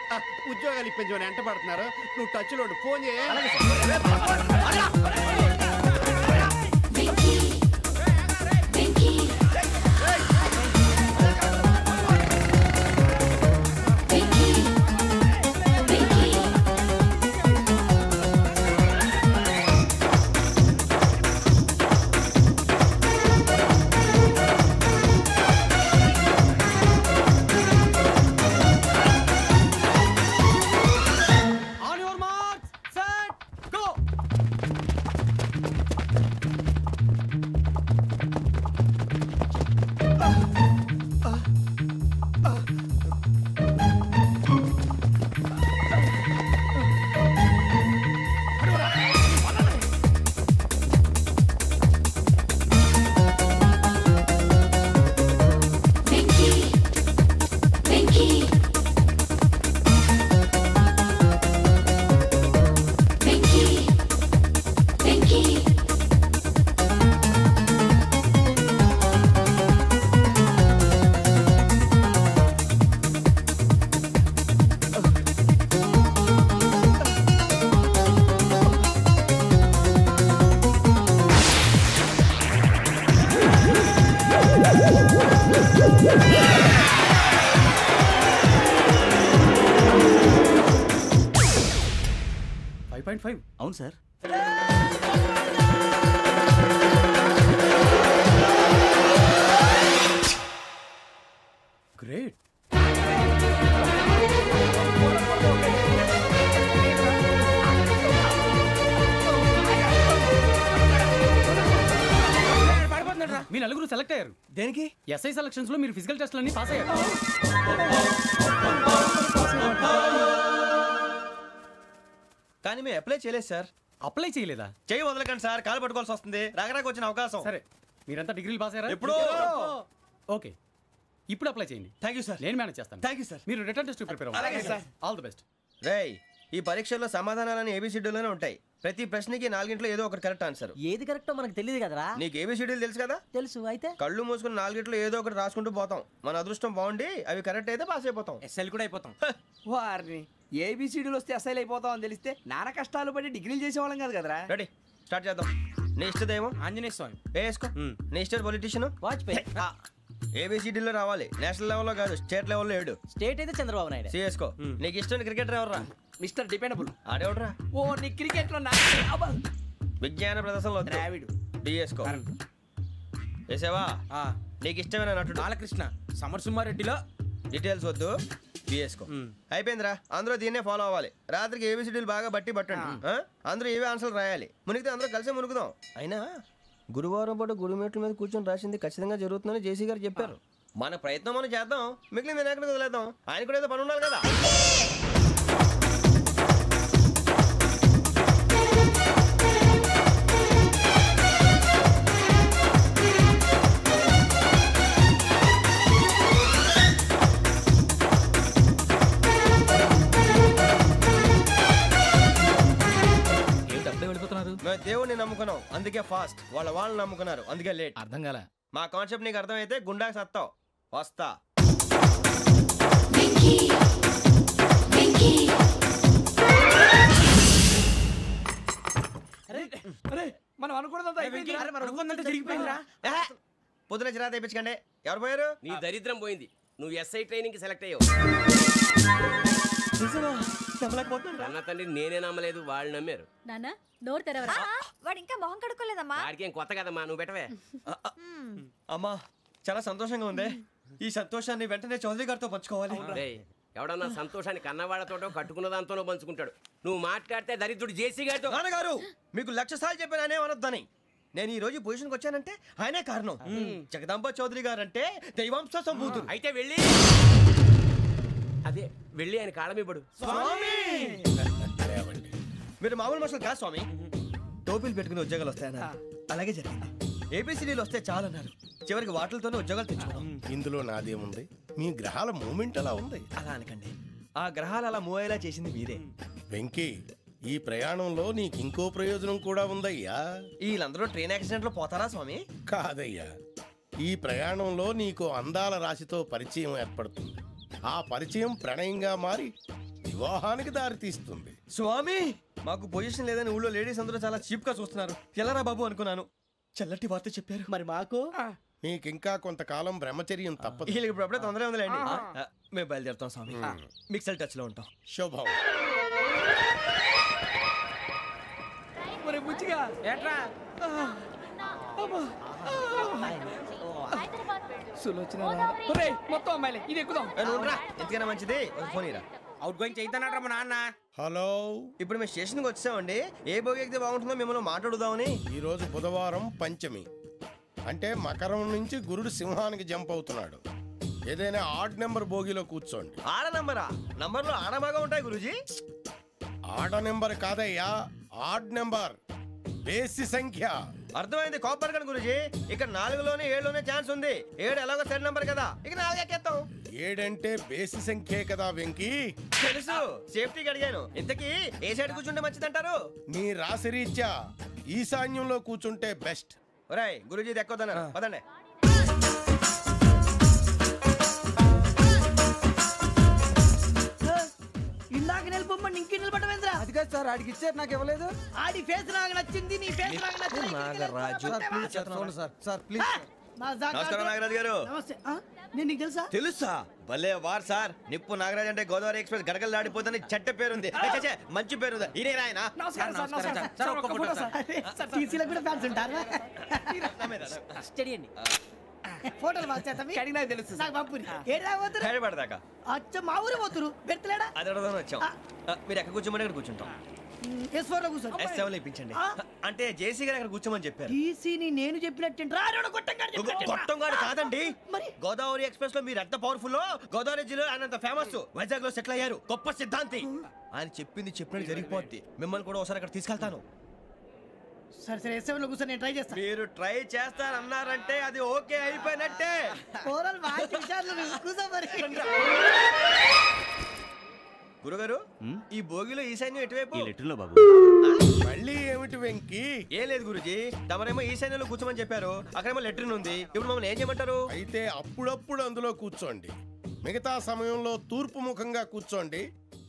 ఉద్యోగాలు ఇప్పించమని ఎంట పడుతున్నారు. నువ్వు టచ్ లో ఫోన్ చేయాలి. అవును సార్. గ్రేట్. మీ నలుగురు సెలెక్ట్ అయ్యారు. దేనికి? ఎస్ఐ సెలక్షన్స్ లో మీరు ఫిజికల్ టెస్ట్ అన్ని పాస్ అయ్యారు. కానీ మేము అప్లై చేయలేదు సార్. అప్లై చేయలేదా? చేయి వదలకండి సార్, కాలు పట్టుకోవాల్సి వస్తుంది. రాగరాకు వచ్చిన అవకాశం. సరే, మీరంతా డిగ్రీలు పాస్ అయ్యారా? ఎప్పుడో. ఓకే, ఇప్పుడు అప్లై చేయండి. Thank you sir. నేను మేనేజ్ చేస్తాను. Thank you sir. మీరు రిటర్న్ టెస్ట్ ప్రిపేర్ అవ్వండి. అలాగే సార్. All the best. రేయ్, ఈ పరీక్షల్లో సమాధానాలని ఏబిసిడ్యూల్లోనే ఉంటాయి. ప్రతి ప్రశ్నకి 4 ఏదో ఒకటి కరెక్ట్ ఆన్సర్. ఏది కరెక్టో మనకు తెలియదు కదరా. నీకు ఏబిసిడ్యూల్ తెలుసు కదా? తెలుసు. అయితే కళ్ళు మూసుకుని 4 ఏదో ఒకటి రాసుకుంటూ పోతాం. మన అదృష్టం బాగుండి అవి కరెక్ట్ అయితే పాస్ అయిపోతాం. ఎస్ఎల్ కూడా అయిపోతాం. వారిని ఏబిసిడీలు వస్తే ఎస్ఐలు అయిపోతాం అని తెలిస్తే నాన్న కష్టాలు పడి డిగ్రీలు చేసేవాళ్ళం కాదు కదరా. రెడీ, స్టార్ట్ చేద్దాం. నీ ఇష్టదేమో ఆంజనేయ స్వామి. వేసుకో. నీ ఇష్ట పొలిటీషియన్ వాజ్పేయి. ఏబిసిడీలో రావాలి. నేషనల్ లెవెల్లో కాదు, స్టేట్ లెవెల్లో 7. స్టేట్ అయితే చంద్రబాబు నాయుడు. సిఎస్కో. నీకు ఇష్టం క్రికెటర్ ఎవర్రా? Mister dependable. ఆడేవడరా? ఓ నీ క్రికెట్ లో విజ్ఞాన ప్రదర్శనలో ద్రావిడు. డిఎస్కో. వేసావా? నీకు ఇష్టమైన నటుడు? బాలకృష్ణ. సమర్సుమారెడ్డిలో డీటెయిల్స్ వద్దు, బిఎస్కో. అయిపోయిందిరా. అందరూ దీన్నే ఫాలో అవ్వాలి. రాత్రికి ఏబిసిడీలు బాగా బట్టి పట్టండి. అందరూ ఏవే ఆన్సర్లు రాయాలి. మునిగితే అందరూ కలిసి మునుగుదాం. అయినా గురువారం పాటు గురుమేట్ల మీద కూర్చొని రాసింది ఖచ్చితంగా జరుగుతుందని జేసీ గారు చెప్పారు. మన ప్రయత్నం మనం చేద్దాం, మిగిలింది నేను ఎక్కడికి వదిలేద్దాం. ఆయన కూడా ఏదో పని ఉండాలి కదా. మేము దేవుడిని నమ్ముకున్నాం, అందుకే ఫాస్ట్. వాళ్ళు నమ్ముకున్నారు, అందుకే లేట్. అర్థం కాలే. మా కాన్సెప్ట్ నీకు అర్థమైతే గుండా సత్తావు. వస్తా. మనం అనుకున్నదంతా జరిగిపోయిందిరా. పొద్దున చిరా తెప్పించకండి. ఎవరు పోయారు? నీ దరిద్రం పోయింది. నువ్వు ఎస్ఐ ట్రైనింగ్ కి సెలెక్ట్ అయ్యావు. అన్న తండ్రి నేనే నమ్మలేదు, వాళ్ళు నమ్మారు. నాన్న నోరు తెరవరా. వాడు ఇంకా మొహం కడుక్కోలేదమ్మా. వాడికి ఏం కొత్త కదమ్మా, నువ్వు పెట్టవే. అమ్మా, చాలా సంతోషంగా ఉంది. ఈ సంతోషాన్ని వెంటనే చౌదరి గారితో పంచుకోవాలి. ఎవడన్నా సంతోషాన్ని కన్నవాడతోటో కట్టుకున్న దాంతోనో పంచుకుంటాడు. నువ్వు మాట్లాడితే దరిద్రుడు జేసీ గారితో. నాన్నగారు, మీకు 1,00,000 సార్లు చెప్పాను ఆయనే అనొద్దని. నేను ఈ రోజు పొజిషన్కి వచ్చానంటే ఆయనే కారణం. జగదాంబ చౌదరి గారు అంటే దైవాంశ సంభూతుడు. అయితే వెళ్ళి అదే వెళ్ళి ఆయన కాళ్ళమివ్వడు. మీరు మామూలు మనుషులు కాదు స్వామి. టోపీలు పెట్టుకుని ఉద్యోగాలు వస్తాయన్నారు, అలాగే జరిగింది. ఏబిసిడీలు వస్తే చాలన్నారు, చివరికి వాటిలతోనే ఉద్యోగాలు తెచ్చుకున్నాం. ఇందులో నాదేముంది? మీ గ్రహాల మూమెంట్ అలా ఉంది. అలా అనకండి, ఆ గ్రహాలు అలా మూవ్ అయ్యేలా చేసింది మీరే. వెంకీ, ఈ ప్రయాణంలో నీకు ఇంకో ప్రయోజనం కూడా ఉందయ్యా. వీళ్ళందరూ ట్రైన్ యాక్సిడెంట్ లో పోతారా స్వామి? కాదయ్యా, ఈ ప్రయాణంలో నీకు అందాల రాశితో పరిచయం ఏర్పడుతుంది. ఆ పరిచయం ప్రణయంగా మారి వివాహానికి దారితీస్తుంది. స్వామి, మాకు పొజిషన్ లేదని ఊళ్ళో లేడీస్ అందరూ చాలా చీప్ గా చూస్తున్నారు. ఎలారా బాబు అనుకున్నాను. చల్లటి వార్త చెప్పారు. మరి మాకు నీకింకా కొంతకాలం బ్రహ్మచర్యం తప్పదు. వీళ్ళకి ఇప్పుడు అప్పుడే తొందరగా ఉందిలేండి. మేము బయలుదేరుతాం స్వామి. మిక్సెల్ టచ్ లో ఉంటాం. శుభం. బుచ్చిగా ఏట్రా మొత్తం అమ్మాయిలే, ఇది ఎక్కుదాం. ఎందుకైనా మంచిది ఫోన్ ఇరా. అవుట్ గోయింగ్ చేద్దానట్రా మా నాన్న. హలో, ఇప్పుడు మేము స్టేషన్కి వచ్చామండి. ఏ బోగి ఎక్కితే బాగుంటుందో మిమ్మల్ని మాట్లాడుదామని. ఈరోజు బుధవారం పంచమి, అంటే మకరం నుంచి గురుడు సింహానికి జంప్ అవుతున్నాడు. ఏదైనా ఆడ్ నెంబర్ బోగిలో కూర్చోండి. ఆడ నంబరా? నంబర్లో ఆడ బాగా ఉంటాయి గురూజీ. ఆడ నెంబర్ కాదయ్యా, ఆడ్ నెంబర్, బేసి సంఖ్య. అర్థమైంది. కాపర్ కన్ గురూజీ. ఇక్కడ 4లోనే 7లోనే ఛాన్స్ ఉంది. 7 ఎలాగో సెడ్ నంబర్ కదా, ఇక 4 ఎక్కేస్తాం. 7 అంటే బేసి సంఖ్యే కదా వెంకీ. తెలుసు, సేఫ్టీకి అడిగాను. ఇంతకీ ఏ సైడ్ కూర్చుంటే మంచిదంటారు? నీ రాశి రీత్యా ఈశాన్యంలో కూర్చుంటే బెస్ట్. ఒరేయ్, గురూజీ దెక్కొద్దన్నారు, పదండి. ఇందాక నిలబొమ్మని ఇంకే నిలబడమేంద్రా? అది కాదు సార్, ఆడికి ఇచ్చారు, నాకు ఇవ్వలేదు. ఆడి ఫేస్ నాకు నచ్చింది, నీ ఫేస్ నాకు నచ్చింది. Nagaraju sir, please. నమస్కారం నాగరాజు గారు. నమస్తే. నేను నీకు తెలుసా? తెలుసా? భలే వార్ సార్. నిప్పు నాగరాజ్ అంటే గోదావరి ఎక్స్ప్రెస్ గడగలు దాడిపోతుందని చెట్ట పేరుంది. మంచి పేరు. ఇదే ఆయన. ఫోటోలు తెలుసు నాకు పంపుని. పడదాకా అచ్చ మా ఊరు పోతురు పెడతలేడా? అది వచ్చాం. మీరు ఎక్కడ కూర్చోమని అక్కడ కూర్చుంటాం. ఇప్పించండి. అంటే జేసీ గారు అక్కడ కూర్చోమని చెప్పారు. నేను గొట్టంగాడు కాదండి. గోదావరి ఎక్స్ప్రెస్ లో మీరు ఎంత పవర్ఫుల్, గోదావరి జిల్లా ఆయన ఫేమస్. వైజాగ్ లో సెటిల్ అయ్యారు. గొప్ప సిద్ధాంతి. ఆయన చెప్పింది చెప్పినట్టు జరిగిపోద్ది. మిమ్మల్ని కూడా ఒకసారి అక్కడ తీసుకెళ్తాను. సరే సరే ఎస్ఎం లో కూర్చొని నేను ట్రై చేస్తాను. మీరు ట్రై చేస్తారన్నారంటే అది ఓకే అయిపోయినట్టే. గురుగారు ఈ భోగిలో ఈశాన్యం ఎటువైపు? లెటర్లో బాబు. మళ్ళీ ఏమిటి వెంకీ? ఏం లేదు గురుజీ, తమరేమో ఈశాన్యంలో కూర్చోమని చెప్పారు. అక్కడేమో లెటర్ ఉంది. ఇప్పుడు మమ్మల్ని ఏం చేయమంటారు? అయితే అప్పుడప్పుడు అందులో కూర్చోండి. మిగతా సమయంలో తూర్పు ముఖంగా కూర్చోండి.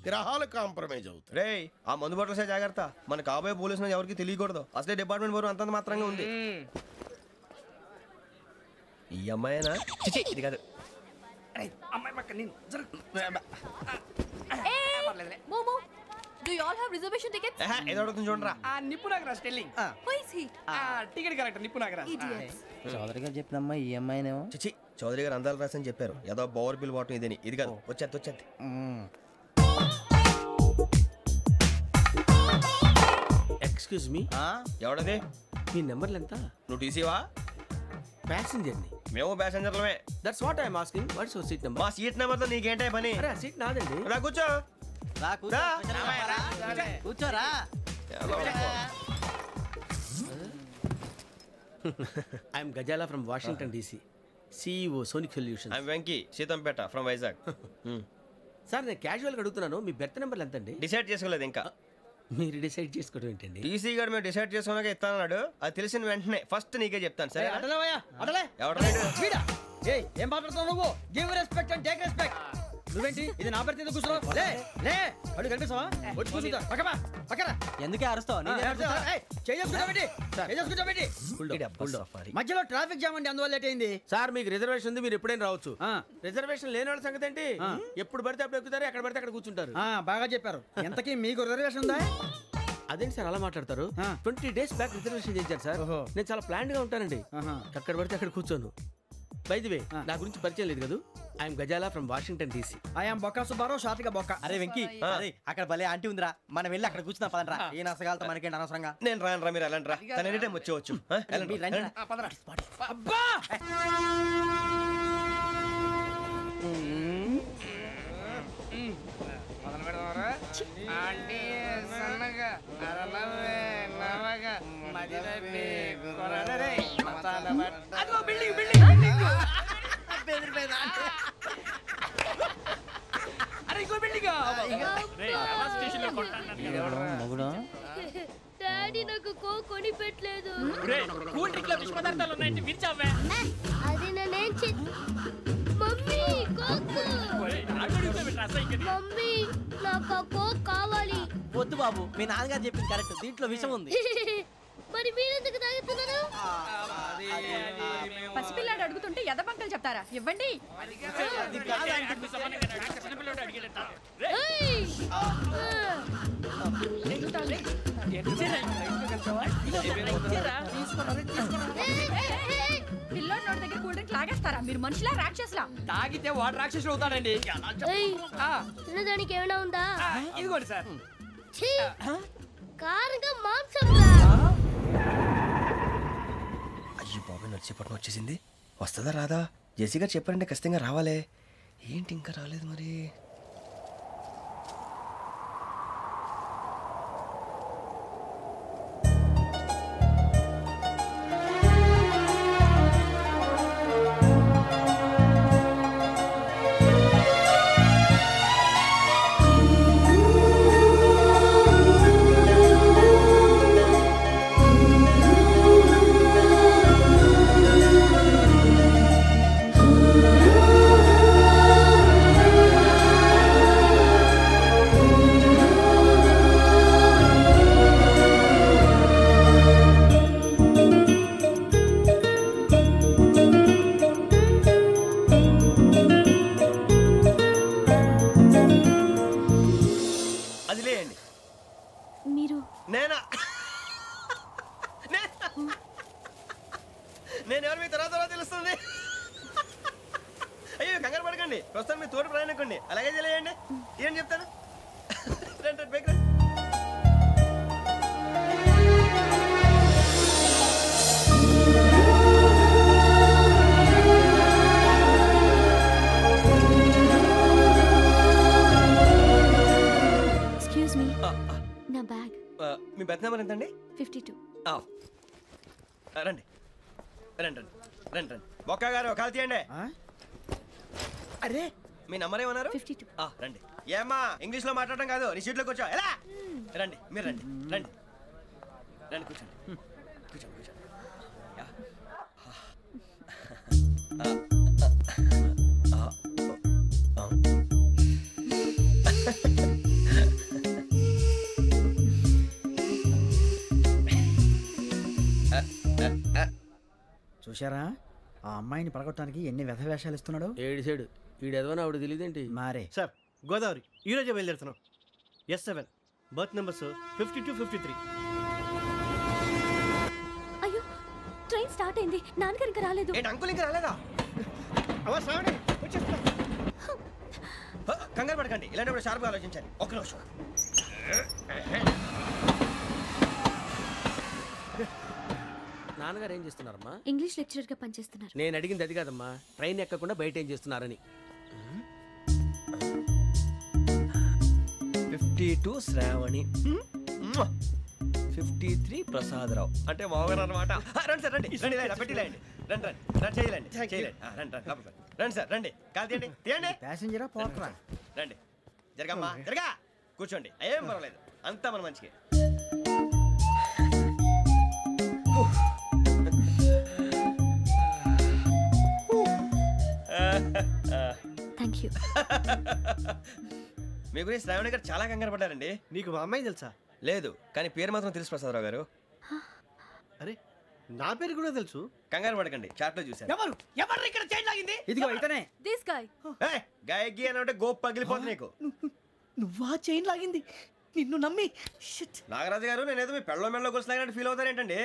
గ్రహాలు కాంప్రమైజ్ అవుతాయి. రే ఆ మందు బట్టలసే జాగ్రత్త. మన కాబోయే పోలీసులు ఎవరికి తెలియకూడదు. అసలే డిపార్ట్మెంట్ బోరు అంతంత మాత్రంగా ఉంది. ఈ అమ్మాయినా? ఇది కాదు. అమ్మాయి పక్క నేను Do you all have reservation tickets? ఏదో అడుగుతుంది చూడరా. నిప్పు Nagaraj telling. Who is he? Ticket correct నిప్పు నాగరాజ్. చౌదరి గారు చెప్పినమ్మా ఈ అమ్మాయినేమో. చిచి చౌదరి గారు అందాలు రాసని చెప్పారు. ఏదో బోర్ బిల్ బాటం ఇదని. ఇది కాదు. వచ్చేది. Excuse me, ఎవడది? మీ నెంబర్లు ఎంత? నువ్వు టీసీవా? ప్యాసింజర్ ని. మేము ప్యాసింజర్లమే. That's what I'm asking. What's your seat number? మా సీట్ నెంబర్ తో నీకేంటే పని? అరే సీట్ నాదండి. రా కూర్చో. కూర్చోరా. I'm Ghazala from Washington DC, CEO Sonic Solutions. I'm Venky Seethampeta from Vizag. Sir నేను క్యాజువల్గా అడుగుతున్నాను, మీ బెర్త్ నెంబర్ ఎంత అండి? డిసైడ్ చేసుకోలేదు ఇంకా. మీరు డిసైడ్ చేసుకోవడం ఏంటండి? టీసీ గారు మేము డిసైడ్ చేసుకున్నాక ఇస్తానన్నాడు. అది తెలిసిన వెంటనే ఫస్ట్ నీకే చెప్తాను. సరే ఏం మాట్లాడుతున్నావు నువ్వు? Give respect and take respect. నువ్వేంటి ఇది నా పరిస్థితి కూర్చున్నావు? లే లే అడుగు కనిపిస్తావా? వచ్చి కూర్చుంటా. పక్కన ఎందుకే అరుస్తావు? మధ్యలో ట్రాఫిక్ జామ్ అండి, అందువల్ల లేట్ అయింది. సార్ మీకు రిజర్వేషన్ ఉంది, మీరు ఎప్పుడైనా రావచ్చు. రిజర్వేషన్ లేని వాళ్ళ సంగతి ఏంటి? ఎప్పుడు పడితే అప్పుడు ఎక్కుతారు, ఎక్కడ పడితే అక్కడ కూర్చుంటారు. బాగా చెప్పారు. ఎంతకీ మీకు రిజర్వేషన్ ఉందా? అదేంటి సార్ అలా మాట్లాడతారు? 20 days బ్యాక్ రిజర్వేషన్ చేశారు సార్. నేను చాలా ప్లాన్డ్ గా ఉంటానండి. అక్కడ పడితే అక్కడ కూర్చోను. బై ది వే నా గురించి పరిచయం లేదు కదా. I'm Ghazala from Washington DC. I'm Bokka Subbarao, షార్ట్గా బొక్క. అరే వెంకీ, అక్కడ భలే ఆంటీ ఉందిరా, మనం వెళ్ళి అక్కడ కూర్చున్నా పదనరా. ఏ నసగాలతో మనకేంటి అనవసరంగా. నేను రాను. మీరు ఎలాంటి రా, తన ఎనీ టైం వచ్చేవచ్చు. అబ్బా డాడీ నాకు కోక్ కొని పెట్టలేదు. కూల్ డ్రింక్ లో విష పదార్థాలు ఉన్నాయంటే విరిచావే. అది నేనేం మమ్మీ కోక్. మమ్మీ నాకు ఆ కోక్ కావాలి. వద్దు బాబు, మీ నాన్నగారు చెప్పింది కరెక్ట్. దీంట్లో విషం ఉంది. మరి మీరెందుకు తాగుతున్నారు? పసిపిల్లాడు అడుగుతుంటే ఎదబంకలు చెప్తారా? ఇవ్వండి. పిల్లోడు నోటి దగ్గర కూల్ డ్రింక్ లాగేస్తారా? మీరు మనుషులా రాక్షసులా? తాగితే వాడు రాక్షసుడు అవుతాడండి. తినడానికి ఏమైనా ఉందా? ఇదిగోండి సార్. కారంగా మాంసం. అయ్యో బాబాయ్, నడిచేపట్నం వచ్చేసింది. వస్తుందా రాదా? జేసీ గారు చెప్పారంటే ఖచ్చితంగా రావాలే. ఏంటి ఇంకా రాలేదు మరి? నేను ఎవరు మీ తర్వాత తెలుస్తుంది. అయ్యో కంగారు పడకండి, ప్రస్తుతం మీ తోటి ప్రయాణకండి. అలాగే తెలియండి, ఏం చెప్తాను. రండి బైక్ రండి. నా బ్యాగ్. మీ బెత్ నెంబర్ ఎంతండి? 52. రండి రండి రండి రండి రండి. బొక్క గారు కాల్ తీయండి. అరే మీ నంబర్ ఏమన్నారు? 52. రండి. ఏమ్మా ఇంగ్లీష్ లో మాట్లాడడం కాదు, నీ సీట్లో కూర్చో. ఎలా రండి, మీరు రండి రండి రండి, కూర్చోండి కూర్చోండి కూర్చోండి. చూశారా ఆ అమ్మాయిని పడగొట్టడానికి ఎన్ని వ్యధ వేషాలు ఇస్తున్నాడు. ఏడు సైడు వీడెదవని ఆవిడ తెలియదేంటి. మారే సార్ గోదావరి ఈరోజే బయలుదేరుతున్నాం. S7 berth numbers 52, 53. అయ్యో ట్రైన్ స్టార్ట్ అయింది, నాన్నగారు ఇంకా రాలేదు. ఏంటి అంకుల్ ఇంకా రాలేదా? కంగారు పడకండి, ఇలాంటప్పుడు షార్ప్గా ఆలోచించండి. ఒక్క నిమిషం. నాన్నగారు ఏం చేస్తున్నారమ్మా? ఇంగ్లీష్ లెక్చరర్ గా పనిచేస్తున్నారు. నేను అడిగింది అది కాదమ్మా, ట్రైన్ ఎక్కకుండా బయట ఏం చేస్తున్నారని. 52 శ్రావణి, 53 ప్రసాదరావు అంటే మామగారు అన్నమాట. రండి సార్ రండి రండి, పెట్టిలేండి. రండి రండి రండి, చేయలేండి చేయలేండి. రండి రండి రండి సార్ రండి, కాల్ తీయండి తీయండి. ప్యాసింజరా పోట్రా. రండి జరగమ్మా జరగా, కూర్చోండి. ఏం పర్వాలేదు, అంతా మన మంచికి. Thank you. మీ గురించి శ్రావణి గారు చాలా కంగారు పడ్డారండి. నీకు మా అమ్మాయి తెలుసా? లేదు, కానీ పేరు మాత్రం తెలుసు ప్రసాదరావు గారు. అరే నా పేరు కూడా తెలుసు. కంగారు పడకండి, చాట్ లో చూసాను. ఎవరు ఎవరు ఇక్కడ చైన్ లాగింది? ఇదిగో ఇతనే. This guy. గాయకి అని అంటే గోప్ పగిలిపోతుంది నీకు. నువ్వా చైన్ లాగింది? నిన్ను నమ్మి. నాగరాజు గారు నేనేదో మీ పెళ్ళ మెళ్ళ గురించి లాగినట్టు ఫీల్ అవుతారేంటండి?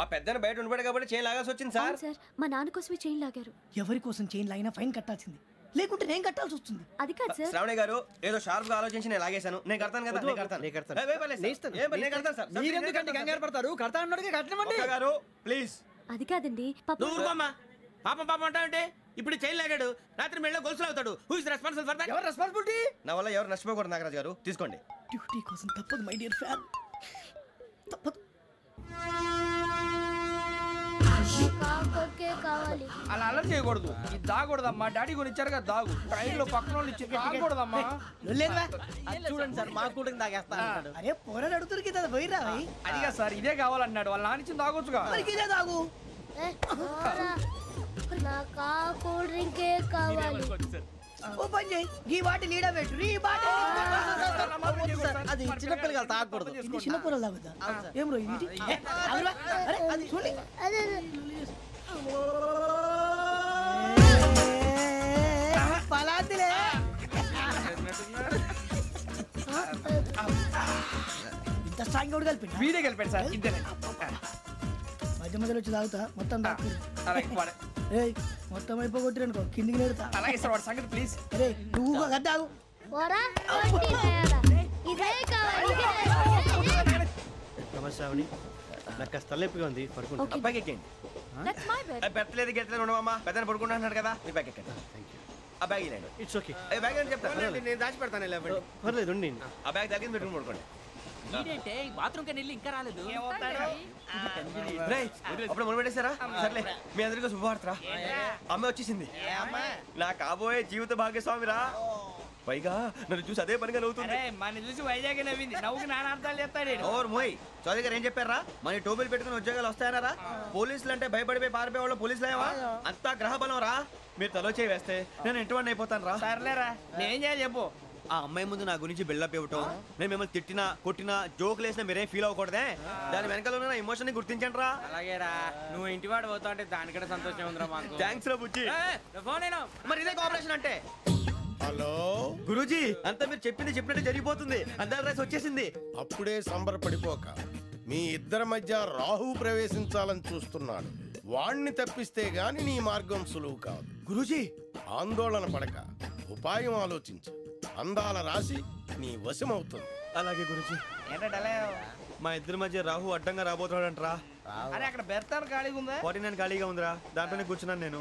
ఆ పెద్దని బయట ఉండిపోయాడు కాబట్టి చైన్ లాగాల్సి వచ్చింది సార్. సార్ మా నాన్న కోసమే చైన్ లాగారు. ఎవరి కోసం చైన్ లాగినా ఫైన్ కట్టాల్సింది, లేకుంటే నేను కట్టాల్సి వస్తుంది. అది కాదు సార్. శ్రావణి గారు ఏదో షార్ప్ గా ఆలోచించి నేను లాగేశాను. నేను కడతాను కదా, నేను కడతాను. నేను కడతాను సార్. మీరెందుకంటే కంగారు పడతారు? కడతా అన్నాడుగా కట్టమండి గారు ప్లీజ్. అది కాదండి పాపం పాపం అంటావంటే ఇప్పుడు చైన్ లాగాడు, రాత్రి మెళ్ళ గొలుసులు అవుతాడు. Who is responsible for that? ఎవరు రెస్పాన్సిబిలిటీ? నా వల్ల ఎవరు నష్టపోకూడదు నాగరాజు గారు, తీసుకోండి. డ్యూటీ కోసం తప్పదు మై డియర్ ఫ్యాన్, తప్పదు. అలా అలర్ చేయకూడదు, ఇది దాగకూడదమ్మా. డాడీ కొని ఇచ్చారు కదా దాగు, ట్రైన్ లో పక్కన వాళ్ళు ఇచ్చి దాగకూడదమ్మా. చూడండి సార్ మా కూడా తాగేస్తా. అరే పోరాడు అడుగుతారు కదా, పోయిరా. అదిగా సార్ ఇదే కావాలన్నాడు, వాళ్ళ నాన్న ఇచ్చింది తాగొచ్చుగా. ఇదే తాగు. నాకు కూల్ డ్రింకే కావాలి. ఓ పని చేయి, ఈ బాటి లీడ పెట్టు. ఈ బాటి అది చిన్నపిల్లలు తాగకూడదు. ఇది చిన్నపిల్లలు తాగుతా. ఏం రో ఇది? అరే అది చూడండి. పలాతిలే. ఇంత స్ట్రాంగ్ కూడా కలిపి వీడే కలిపాడు సార్, ఇద్దరే. మధ్య మధ్యలో వచ్చి తాగుతా, మొత్తం తాగు. ఏయ్ మొత్తం అయిపోగొట్టిరనుకో కిందికి నేడుతా. అలాగే సార్, వాడి సంగతి ప్లీజ్. అరే నువ్వు కద్దాగు. నమస్తే శ్రావణి, నాకు కాస్త తలెప్పిగా ఉంది, పడుకుంటా. బ్యాగ్ ఎక్కండి. పెట్టలేదు గెట్టలేదు ఉండమమ్మా, పెద్దని పడుకుంటున్నాడు కదా, మీ బ్యాగ్ ఎక్కండి. ఆ బ్యాగ్ ఇలాండి. It's okay. బ్యాగ్ అని చెప్తాను, నేను దాచి పెడతాను. పర్లేదు ఉండి. ఆ బ్యాగ్ తగ్గింది పెట్టుకుని పడుకోండి. బాత్రూమ్ కి వెళ్ళి ఇంకా రాలేదు. అప్పుడు మొదలు పెట్టేశారా? సర్లే, మీ అందరికీ శుభవార్తరా, అమ్మ వచ్చేసింది. నా కాబోయే జీవిత భాగ్యస్వామిరా. పైగా నన్ను చూసి అదే పనిగా నవ్వుతుంది. మన చూసి వైజాగ్ నవ్వింది, నవ్వుకి నాన్న అర్థాలు చెప్తాడు. ఓర్ మోయ్, చౌదరి గారు ఏం చెప్పారా? మన టోబీలు పెట్టుకుని ఉద్యోగాలు వస్తాయనరా? పోలీసులు అంటే భయపడిపోయి పారిపోయే వాళ్ళు పోలీసులేవా? అంతా గ్రహ బలం రా. మీరు తలో చేయి వేస్తే నేను ఇంటివాడిని అయిపోతాను రా. సర్లేరా, నేనేం చేయాలి చెప్పు. ఆ అమ్మాయి ముందు నా గురించి బిల్డప్ ఇవ్వటం, నేను మిమ్మల్ని తిట్టినా కొట్టినా జోకులు వేసినా మీరేం ఫీల్ అవ్వకూడదే. దాని వెనకాల ఉన్న ఎమోషన్ ని గుర్తించండి రా. అలాగేరా, నువ్వు ఇంటివాడు పోతా అంటే దానికంటే సంతోషం ఉందిరా మాకు. థ్యాంక్స్ రా బుజ్జి. ఫోన్ అయినా మరి ఇదే కోఆపరేషన్ అంటే. హలో గురూజీ, అంతా మీరు చెప్పింది చెప్పినట్టు జరిగిపోతుంది. అందరి రైస్ వచ్చేసింది. అప్పుడే సంబరపడిపోక మీ ఇద్దరి మధ్య రాహు ప్రవేశించాలని చూస్తున్నాడు. వాణ్ణి తప్పిస్తే గాని నీ మార్గం సులువు కాదు. గురూజీ, ఆందోళన పడక, ఉపాయం ఆలోచించు. అందాల రాశి నీ వశమవుతుంది. అలాగే గురూజీ. మా ఇద్దరి మధ్య రాహు అడ్డంగా రాబోతున్నాడంట్రా. అరే అక్కడ బెర్తాను ఖాళీగా ఉందా? 49 ఖాళీగా ఉందిరా, దాంట్లోనే కూర్చున్నాను నేను.